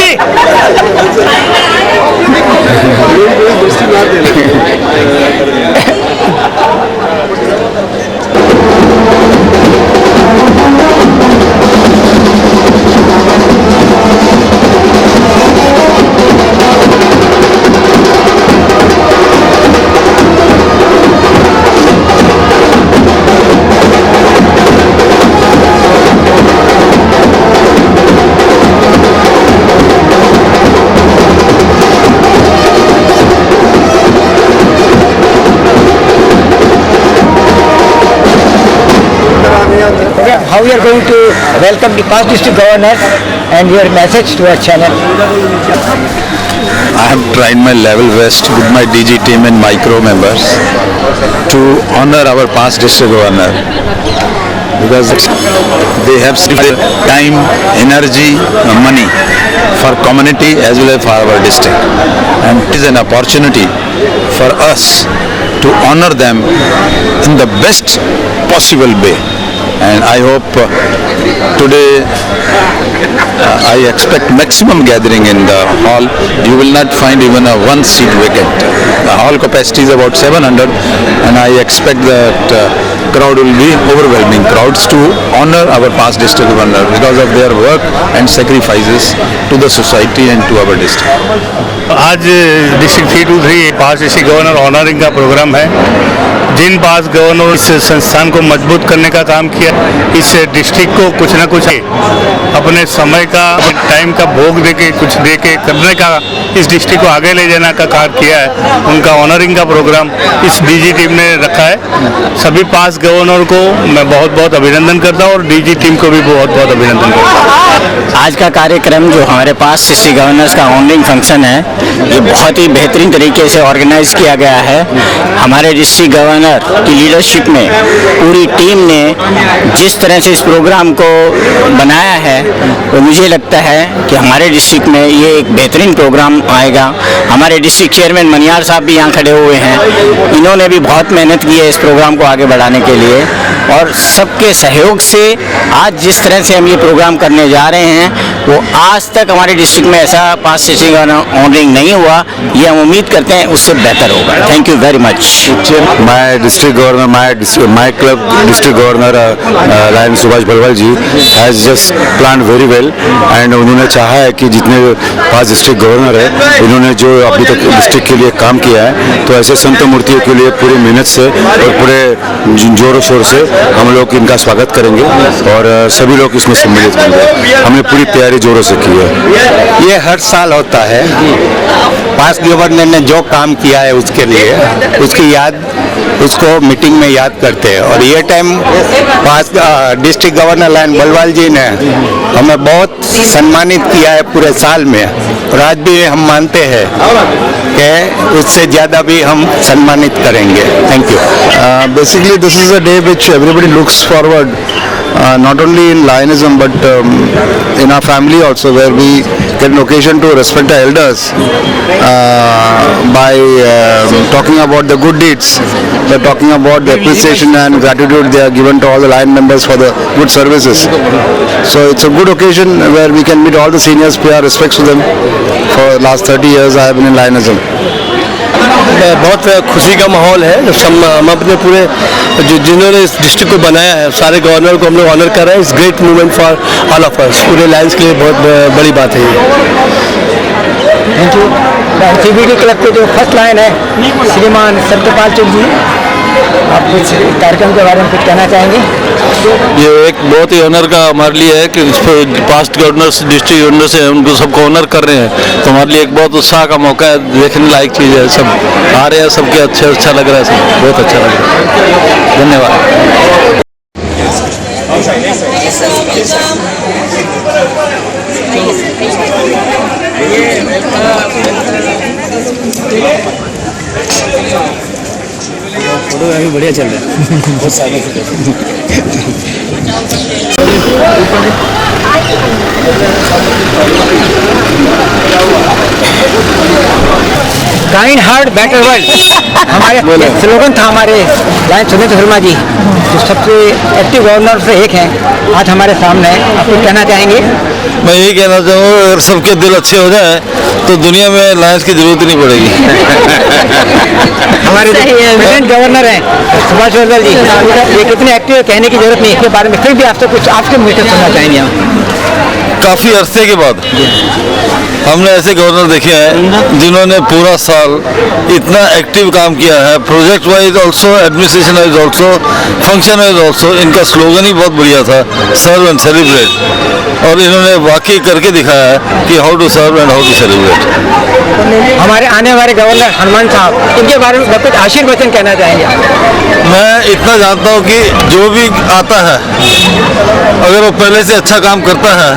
Ready? How we are going to welcome the past district governor and your message to our channel. I have tried my level best with my DG team and micro members to honor our past district governor because they have spent time, energy, money for community as well as for our district, and it is an opportunity for us to honor them in the best possible way. And I hope today I expect maximum gathering in the hall. You will not find even a one seat vacant. The hall capacity is about 700 and I expect that crowd will be overwhelming crowds to honor our past district governor because of their work and sacrifices to the society and to our district. आज district 323 पास district governor honouring का programme है। जिन पास governor इस संस्थान को मजबूत करने का काम किया, इस डिस्ट्रिक्ट को कुछ ना कुछ अपने समय का टाइम का भोग देके कुछ देके करने का, इस डिस्ट्रिक्ट को आगे ले जाने का कार्य किया है। उनका ऑनरिंग का प्रोग्राम इस डीजी टीम ने रखा है। सभी पास गवर्नर को मैं बहुत बहुत अभिनंदन करता हूँ और डीजी टीम को भी बहुत बहुत अभिनंदन करता हूँ। आज का कार्यक्रम जो हमारे पास डिस्ट्रिक्ट गवर्नर्स का ऑनरिंग फंक्शन है, ये बहुत ही बेहतरीन तरीके से ऑर्गेनाइज किया गया है। हमारे डिस्ट्रिक्ट गवर्नर की लीडरशिप में पूरी टीम ने जिस तरह से इस प्रोग्राम को बनाया है, वो मुझे लगता है कि हमारे डिस्ट्रिक्ट में ये एक बेहतरीन प्रोग्राम आएगा। हमारे डिस्ट्रिक्ट चेयरमैन मनियार साहब भी यहाँ खड़े हुए हैं। इन्होंने भी बहुत मेहनत की है इस प्रोग्राम को आगे बढ़ाने के लिए और सबके सहयोग से आज जिस तरह से हम ये प्रोग्राम करने जा रहे हैं, वो आज तक हमारे डिस्ट्रिक्ट में ऐसा पास डिस्ट्रिक्ट गवर्नर ऑनरिंग नहीं हुआ। ये हम उम्मीद करते हैं उससे बेहतर होगा। Thank you very much. My district governor, my club district governor, Lion Subhash Balwal ji has just planned very well and उन्होंने चाहा है कि जितने पास डिस्ट्रिक्ट गवर्नर है, इन्होंने जो अभी तक डिस्ट्रिक्ट के लिए काम किया है, तो ऐसे संत मूर्तियों के लिए पूरी मेहनत से और पूरे जोरों शोर से हम लोग इनका स्वागत करेंगे और सभी लोग इसमें सम्मिलित होंगे। हमने पूरी तैयारी जोरों से की है। ये हर साल होता है। पास गवर्नर ने जो काम किया है उसके लिए उसकी याद उसको मीटिंग में याद करते हैं और ये time pass district governor Lion Balwal ji ने हमें बहुत सम्मानित किया है पूरे साल में और आज भी हम मानते हैं कि उससे ज़्यादा भी हम सम्मानित करेंगे। Thank you. Basically, this is a day which everybody looks forward, not only in Lionism but in our family also, where we get an occasion to respect our elders by talking about the good deeds, by talking about the appreciation and gratitude they are given to all the Lion members for the good services. So it's a good occasion where we can meet all the seniors, pay our respects to them. For the last 30 years I have been in Lionism. बहुत खुशी का माहौल है। हम अपने पूरे जिन्होंने इस डिस्ट्रिक्ट को बनाया है सारे गवर्नर को हम लोग ऑनर कर रहे हैं। It's great movement for all of us. पूरे लायंस के लिए बहुत बड़ी बात है ये। Thank you. सीबीडी क्लब के जो फर्स्ट लाइन है श्रीमान सत्यपाल चुग जी, आप कुछ कार्यक्रम के बारे में कुछ कहना चाहेंगे? ये एक बहुत ही ऑनर का हमारे लिए है कि पास्ट गवर्नर्स डिस्ट्रिक्ट गवर्नर्स हैं, उनको सबको ऑनर कर रहे हैं, तो हमारे लिए एक बहुत उत्साह का मौका है। देखने लायक चीज़ है। सब आ रहे हैं, सबके अच्छा लग रहा है, सब बहुत अच्छा लग रहा है। धन्यवाद। फोटो अभी बढ़िया चल रहा है। बहुत सारे काइंड हार्ट बेटर वर्ल्ड हमारे स्लोगन था हमारे लायन सुमित शर्मा जी जो सबसे एक्टिव गवर्नर से एक हैं, आज हमारे सामने हैं। आप कुछ कहना चाहेंगे? मैं यही कहना चाहूँगा, अगर सबके दिल अच्छे हो जाए तो दुनिया में लायंस की जरूरत ही नहीं पड़ेगी। हमारे प्रेसिडेंट गवर्नर हैं सुभाष बलवल जी, ये कितने एक्टिव है कहने की जरूरत नहीं, इसके बारे में फिर भी आपसे कुछ आपके मुँह से सुनना चाहेंगे हम। काफ़ी अरसे के बाद हमने ऐसे गवर्नर देखे हैं जिन्होंने पूरा साल इतना एक्टिव काम किया है, project wise also, administration wise also, function wise also. इनका स्लोगन ही बहुत बढ़िया था, सर्व एंड सेलिब्रेट, और इन्होंने वाकई करके दिखाया है कि how to serve and how to celebrate. हमारे आने वाले गवर्नर हनुमान साहब, इनके बारे में कुछ आशीर्वचन कहना चाहेंगे? मैं इतना जानता हूँ कि जो भी आता है अगर वो पहले से अच्छा काम करता है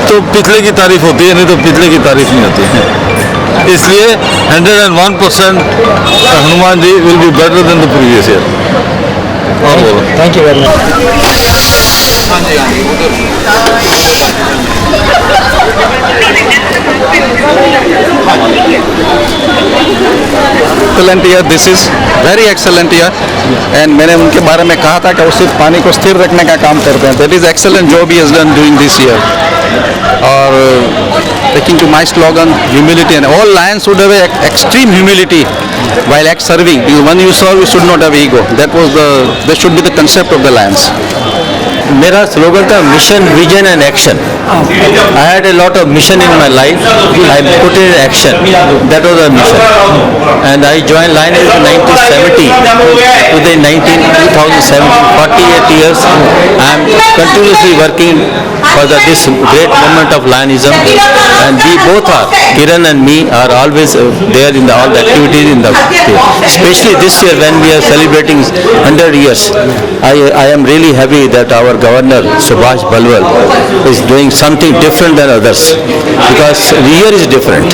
तो पिछले की तारीफ होती है, नहीं तो पिछले की तारीफ नहीं होती है। इसलिए 101% Hanuman ji will be better than the previous year. Thank you very excellent year, this is very excellent year. And मैंने उनके बारे में कहा था कि वो सिर्फ पानी को स्थिर रखने का काम करते हैं। That is excellent job he has done during this year. और taking to my slogan, humility, and all lions should have extreme humility while serving, because when you serve you should not have ego. That should be the concept of the lions. मेरा slogan था mission, vision and action. I had a lot of mission in my life, I put in action, that was a mission. And I join line in 1970 to the 2017, 48 years. I am continuously working for this great movement of Lionism, and we both are, Kiran and me, are always there in all the activities in the state. Especially this year when we are celebrating 100 years, I am really happy that our Governor Subhash Balwal is doing something different than others, because the year is different.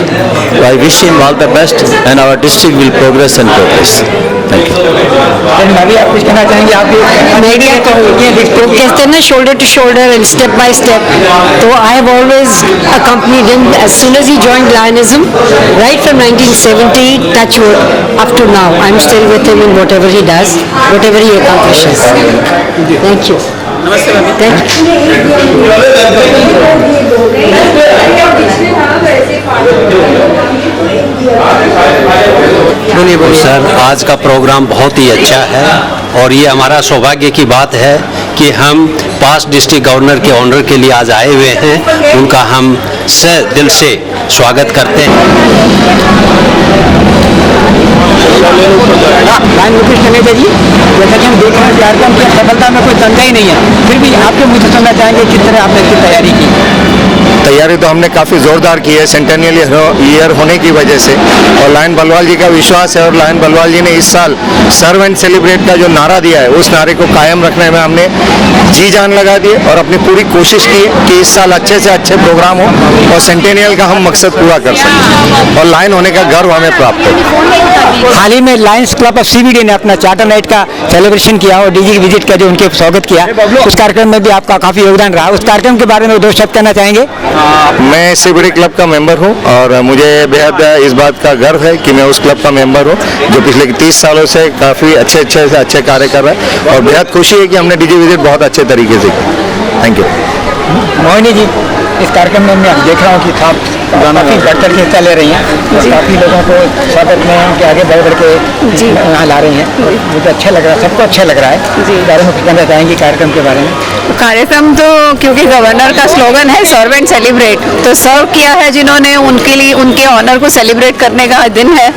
I wish him all the best, and our district will progress and progress. Thank you. अभी आप कुछ कहना चाहेंगे? आप कहते हैं ना shoulder to shoulder and step by step, तो I have always accompanied him as soon as he joined Lionism, right from 1970 touchwood up to now. I'm still with him in whatever he does, whatever he accomplishes. Thank you. Thank बोलिए sir, आज का programme बहुत ही अच्छा है और ये हमारा सौभाग्य की बात है कि हम पास्ट डिस्ट्रिक्ट गवर्नर के ऑनर के लिए आज आए हुए हैं। उनका हम दिल से स्वागत करते हैं। लाइन मुकेश कनेजा जी, जैसा कि हम देख रहे हैं कार्यक्रम की सफलता में कोई संदेह ही नहीं है, फिर भी आपके मुझे सुनना चाहेंगे किस तरह आपने इसकी तैयारी की? तैयारी तो हमने काफ़ी ज़ोरदार की है सेंटेनियल ईयर होने की वजह से, और लायन बलवाल जी का विश्वास है, और लायन बलवाल जी ने इस साल सर्व एंड सेलिब्रेट का जो नारा दिया है उस नारे को कायम रखने में हमने जी जान लगा दी और अपनी पूरी कोशिश की कि इस साल अच्छे से अच्छे प्रोग्राम हो और सेंटेनियल का हम मकसद पूरा कर सकें और लायन होने का गर्व हमें प्राप्त हो। हाल ही में लायंस क्लब ऑफ सीबीडी ने अपना चार्टर नाइट का सेलिब्रेशन किया और डीजी की विजिट का जो उनके स्वागत किया, उस कार्यक्रम में भी आपका काफ़ी योगदान रहा। उस कार्यक्रम के बारे में दो शब्द कहना चाहेंगे? मैं सीबीडी क्लब का मेंबर हूं और मुझे बेहद इस बात का गर्व है कि मैं उस क्लब का मेंबर हूं जो पिछले 30 सालों से काफ़ी अच्छे कार्य कर रहा है, और बेहद खुशी है कि हमने डीजी विजिट बहुत अच्छे तरीके से की। Thank you. मोहिनी जी, इस कार्यक्रम में मैं देख रहा हूँ कि आप काफ़ी बढ़ चढ़ के हिस्सा ले रही हैं, काफ़ी लोगों को स्वागत में उनके आगे बढ़ के यहाँ ला रही हैं, मुझे अच्छा लग रहा है, सबको अच्छा लग रहा है। जी, बारे में कुछ कहना चाहेंगे कार्यक्रम के बारे में? कार्यक्रम तो क्योंकि गवर्नर का स्लोगन है सर्व एंड सेलिब्रेट, तो सर्व किया है जिन्होंने, उनके लिए उनके ऑनर को सेलिब्रेट करने का दिन है,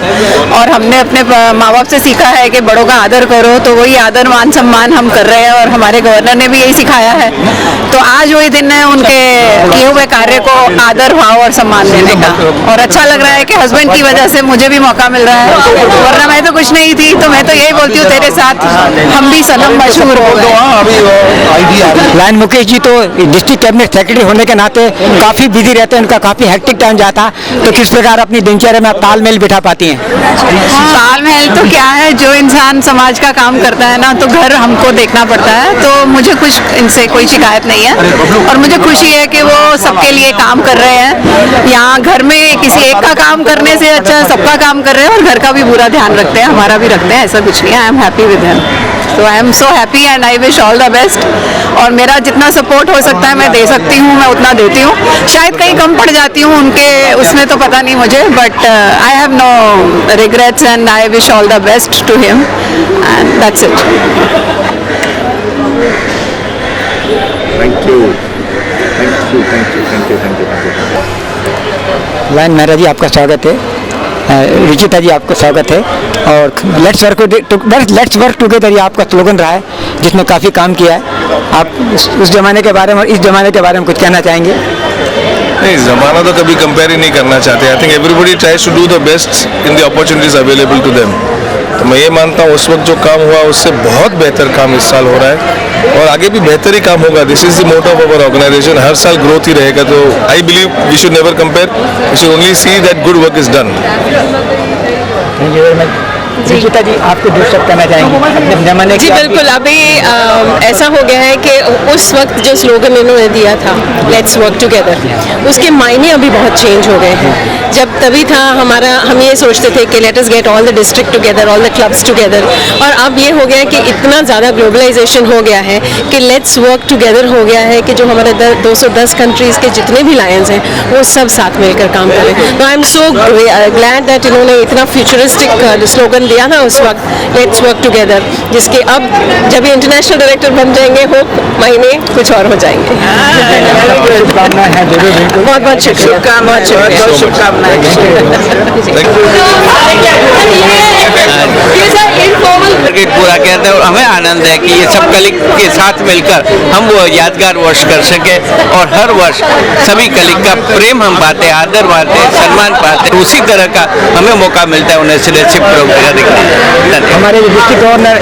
और हमने अपने माँ बाप से सीखा है कि बड़ों का आदर करो, तो वही आदर मान सम्मान हम कर रहे हैं और हमारे गवर्नर ने भी यही सिखाया है। तो आज वही दिन है उनके किए हुए कार्य को आदर भाव और सम्मान देने का, और अच्छा लग रहा है कि हस्बैंड की वजह से मुझे भी मौका मिल रहा है, वरना मैं तो कुछ नहीं थी। तो मैं तो यही बोलती हूँ, तेरे साथ हम भी सनम मशहूर हो गए। लायन मुकेश जी तो डिस्ट्रिक्ट कैबिनेट सेक्रेटरी होने के नाते काफ़ी बिजी रहते हैं, उनका काफ़ी हेक्टिक टाइम जाता, तो किस प्रकार अपनी दिनचर्या में आप तालमेल बिठा पाती हैं? तालमेल तो क्या है, जो इंसान समाज का काम करता है ना, तो घर हमको देखना पड़ता है, तो मुझे कुछ इनसे कोई शिकायत नहीं है और मुझे खुशी है कि वो सबके लिए काम कर रहे हैं। यहाँ घर में किसी एक का काम करने से अच्छा सबका काम कर रहे हैं और घर का भी पूरा ध्यान रखते हैं, हमारा भी रखते हैं, ऐसा कुछ नहीं है। I am happy with him, तो I am so happy and I wish all the best. और मेरा जितना सपोर्ट हो सकता है मैं दे सकती हूँ, मैं उतना देती हूँ। शायद कहीं कम पड़ जाती हूँ उनके उसमें, तो पता नहीं मुझे, but I have no regrets and I wish all the best to him and that's it. Thank you. Thank you, thank you, thank you, thank you, thank you. Lion Mehra ji आपका स्वागत है, रुचिता जी आपका स्वागत है। और लेट्स वर्क टुगेदर ये आपका slogan रहा है जिसमें काफ़ी काम किया है। आप उस ज़माने के बारे में और इस ज़माने के बारे में कुछ कहना चाहेंगे? नहीं, ज़माना तो कभी कंपेयर ही नहीं करना चाहते। I think everybody tries to do the best in the opportunities available to them. तो मैं ये मानता हूँ उस वक्त जो काम हुआ उससे बहुत बेहतर काम इस साल हो रहा है और आगे भी बेहतर ही काम होगा। This is the motto of our organisation, हर साल ग्रोथ ही रहेगा। तो I believe we should never compare, we should only see that good work is done. Ruchita ji आपको जो सब कहना चाहेंगे अपने जमाने जी बिल्कुल, अभी ऐसा हो गया है कि उस वक्त जो स्लोगन इन्होंने दिया था लेट्स वर्क टुगेदर, उसके मायने अभी बहुत चेंज हो गए हैं। जब तभी था हमारा, हम ये सोचते थे कि let us get all the district together, all the clubs together, और अब ये हो गया कि इतना ज़्यादा ग्लोबलाइजेशन हो गया है कि लेट्स वर्क टुगेदर हो गया है कि जो हमारे 210 कंट्रीज़ के जितने भी लायंस हैं वो सब साथ मिलकर काम करें। तो I am so glad that इन्होंने इतना फ्यूचरिस्टिक स्लोगन दिया था उस वक्त, लेट्स वर्क टुगेदर, जिसके अब जब ये इंटरनेशनल डायरेक्टर बन जाएंगे होप महीने कुछ और हो जाएंगे। बहुत बहुत शुक्रिया, बहुत शुक्रिया। पूरा कहते हैं और हमें आनंद है कि ये सब कलीग के साथ मिलकर हम वो यादगार वर्ष कर सके और हर वर्ष सभी कलीग का प्रेम हम पाते हैं, आदर पाते हैं, सम्मान पाते हैं। उसी तरह का हमें मौका मिलता है उन्हें सिलेक्शन प्रोग्राम करने का। हमारे डिस्ट्रिक्ट गवर्नर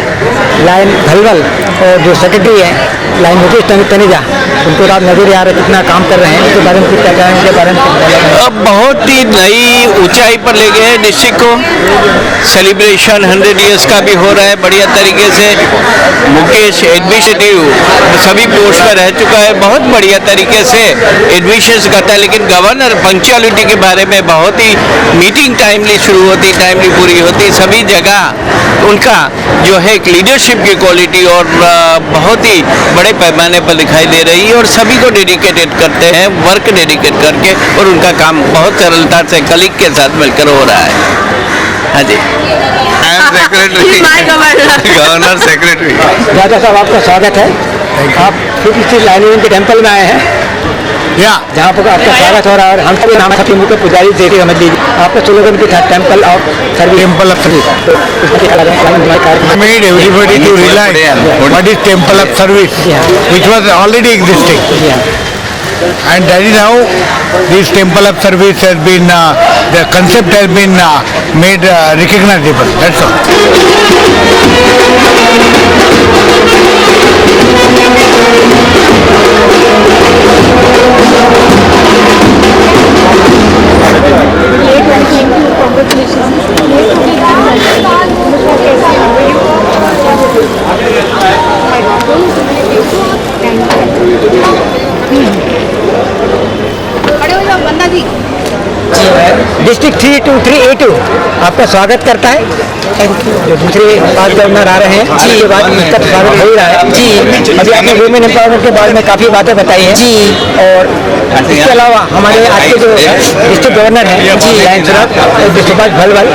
लाइन भलवल और जो सेक्रेटरी हैं लाइन मुकेश तनेजा, उनको आप नजर आ रहे कितना काम कर रहे हैं, उसके बारे में कुछ क्या कहें? उनके बारे में अब बहुत ही नई ऊंचाई पर ले गए हैं डिस्ट्रिक्ट को। सेलिब्रेशन 100 ईयर्स का भी हो रहा है बढ़िया तरीके से। मुकेश एडमिनिस्ट्रेटिव सभी पोस्ट पर रह चुका है, बहुत बढ़िया तरीके से एडमिशंस करता है। लेकिन गवर्नर पंक्चुअलिटी के बारे में बहुत ही मीटिंग टाइमली शुरू होती, टाइमली पूरी होती, सभी जगह उनका जो है एक लीडरशिप की क्वालिटी और बहुत ही बड़े पैमाने पर दिखाई दे रही है और सभी को डेडिकेटेड करते हैं, वर्क डेडिकेट करके, और उनका काम बहुत सरलता से कलीग के साथ मिलकर हो रहा है। हाँ जी, सेक्रेटरी गवर्नर सेक्रेटरी। राजा साहब आपका स्वागत है। आप फिर इसी लाइन के टेम्पल में आए हैं जहाँ पर आपका स्वागत हो रहा है और हम सभी नाम खत्म होकर पुजारी देते समझ लीजिए। आपका स्लोगन भी था temple of service, temple of service. Made everybody to realize what is temple of service, which was already existing, and that is how this temple of service has been, the concept has been made recognizable. That's district 323A2 आपका स्वागत करता है। जो दूसरे 5 governor आ रहे हैं उसके बाद इसका स्वागत हो ही रहा है जी। अभी आपने वुमेन एम्पावरमेंट के बारे में काफ़ी बातें बताई हैं जी। और इसके अलावा हमारे आज के जो डिस्ट्रिक्ट गवर्नर हैं जी सुभाष भलवल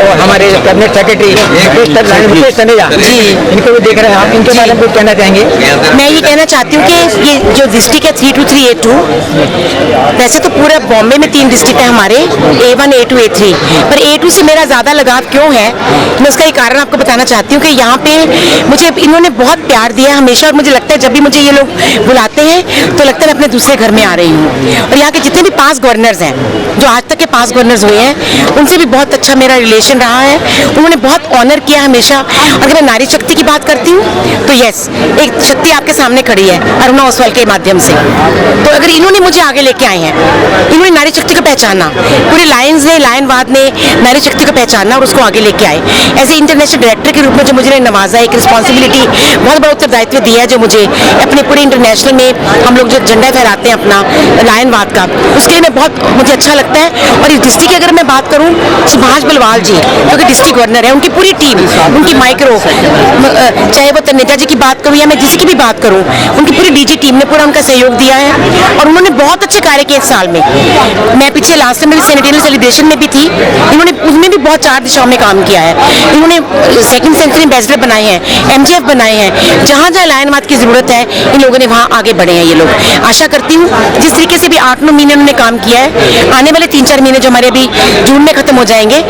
और हमारे कैबिनेट सेक्रेटरी मुकेश तनेजा जी, इनको भी देख रहे हैं आप, इनके बारे में कुछ कहना चाहेंगे? मैं ये कहना चाहती हूँ कि ये जो डिस्ट्रिक्ट है 323A2, वैसे तो पूरे बॉम्बे में 3 डिस्ट्रिक्ट है हमारे, A1, A2, A3, पर A2 से मेरा ज़्यादा लगाव क्यों है मैं उसका एक कारण आपको बताना चाहती हूँ कि यहाँ पे मुझे इन्होंने बहुत प्यार दिया हमेशा, और मुझे लगता है जब भी मुझे ये लोग बुलाते हैं तो लगता है मैं अपने दूसरे घर में आ रही हूँ। और यहाँ के जितने भी 5 गवर्नर्स हैं, जो आज तक के 5 गवर्नर्स हुए हैं, उनसे भी बहुत अच्छा मेरा रिलेशन रहा है। उन्होंने बहुत ऑनर किया हमेशा। अगर मैं नारी शक्ति की बात करती हूँ तो यस, एक शक्ति आपके सामने खड़ी है अरुणा ओसवाल के माध्यम से। तो अगर इन्होंने मुझे आगे लेके आए हैं, इन्होंने नारी शक्ति को पहचाना, पूरे लायंस ने, लायनवाद ने नारी शक्ति को पहचाना और उसको आगे लेके आए। ऐसे इंटरनेशनल डायरेक्टर के रूप में जो मुझे नवाजा, एक रिस्पॉन्सिबिलिटी, बहुत बड़ा उत्तरदायित्व दिया है जो मुझे अपने पूरे इंटरनेशनल में हम लोग जो झंडा फहराते हैं अपना लायनवाद का, उसके लिए मैं बहुत मुझे अच्छा लगता है। और इस डिस्ट्रिक्ट की अगर मैं बात करूँ, सुभाष बलवाल जी जो कि डिस्ट्रिक्ट गवर्नर है, उनकी पूरी टीम, उनकी माइक्रो, चाहे वो तन्नेजा जी की बात करूँ या मैं जिसकी भी बात करूँ, उनकी पूरी डीजी टीम ने पूरा उनका सहयोग दिया है और उन्होंने बहुत अच्छे कार्य किए इस साल में। मैं पीछे लास्ट में भी सेनेटरियल सेलिब्रेशन में भी थी, इन्होंने उसमें भी बहुत 4 दिशाओं में काम किया है। इन्होंने सेकंड सेंचुरी एम्बेसडर बनाए हैं, एमजीएफ बनाए हैं, जहाँ जहाँ लायनवाद की जरूरत है इन लोगों ने वहाँ आगे बढ़े हैं ये लोग। आशा करती हूँ जिस तरीके से भी 8-9 महीने उन्होंने काम किया है, आने वाले 3-4 महीने जो हमारे अभी जून में खत्म हो जाएंगे,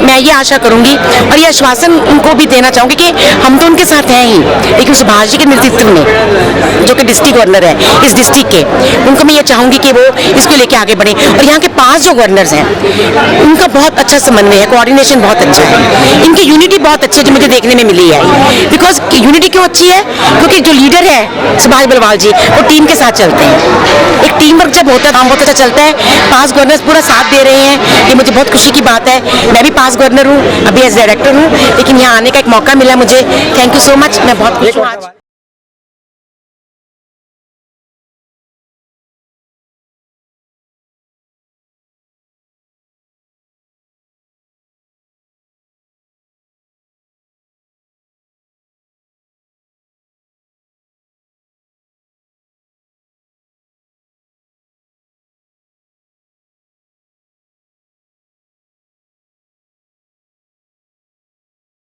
मैं ये आशा करूंगी और ये आश्वासन उनको भी देना चाहूंगी कि हम तो उनके साथ हैं ही, लेकिन सुभाष जी के नेतृत्व में जो कि डिस्ट्रिक्ट गवर्नर है इस डिस्ट्रिक्ट के, उनको मैं ये चाहूंगी कि वो इसको लेके आगे बढ़े। और यहाँ के 5 जो गवर्नर्स हैं उनका बहुत अच्छा समन्वय है, कोऑर्डिनेशन बहुत अच्छा है, इनकी यूनिटी बहुत अच्छी है जो मुझे देखने में मिली है। बिकॉज यूनिटी क्यों अच्छी है? क्योंकि जो लीडर है सुभाष बलवाल जी वो टीम के साथ चलते हैं। एक टीम वर्क जब होता है काम बहुत अच्छा चलता है। 5 गवर्नर्स पूरा साथ दे रहे हैं, ये मुझे बहुत खुशी की बात है। मैं भी 5 गवर्नर हूँ, अभी एज डायरेक्टर हूँ, लेकिन यहाँ आने का एक मौका मिला मुझे। थैंक यू सो मच, मैं बहुत खुश हूँ आज।